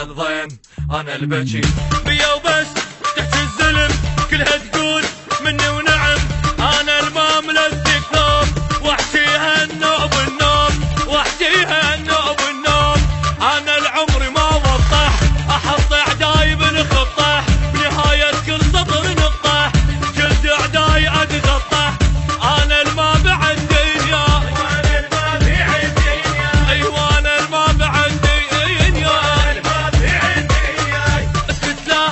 الضيم انا البكي بيا وبس تحت الزلم كلها تقول مني ونعم. انا المملكة نوم واحكيها النوم والنوم واحكيها النوم والنوم. انا العمر ما وضح احط اعداي بالخطه بنهاية كل سطر نقطه جلد اعداي اتغطى. انا الما بعد دنيا وانا الما بعد دنيا ايوه انا الما بعد دنيا الما بعد دنيا. اسكت لا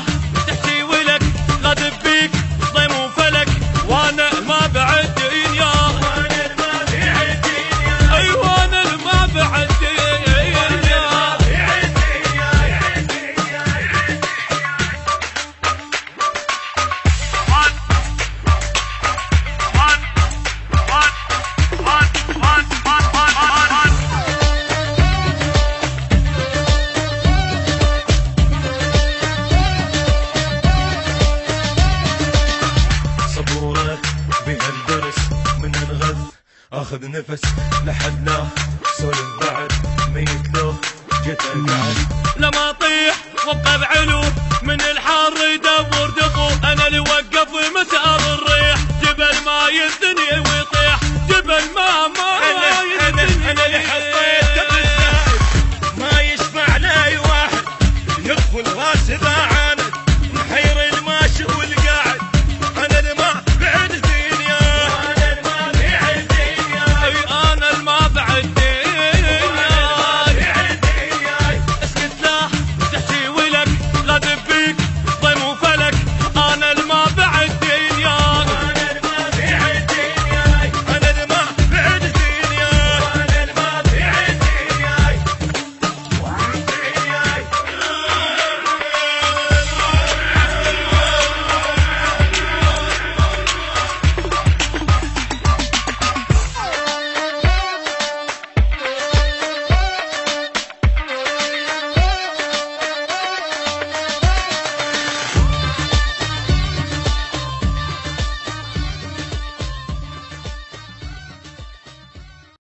تحكي ولك غاضب بيك ضيم وفلك وانا الما بعد دنيا وانا الما بعد دنيا ايوه انا الما بعد دنيا. صبورة بهالدرس من الغث اخذ نفس لحدنا سولف بعد ميت لو جيت القعد لما اطيح وابقى بعلو من الحر يدور دفو. انا اللي وقف مسار الريح جبل ما يثني ويطيح جبل ما يثني. انا اللي حطيت دم السائل ما يشفع لي واحد يغفل راس باع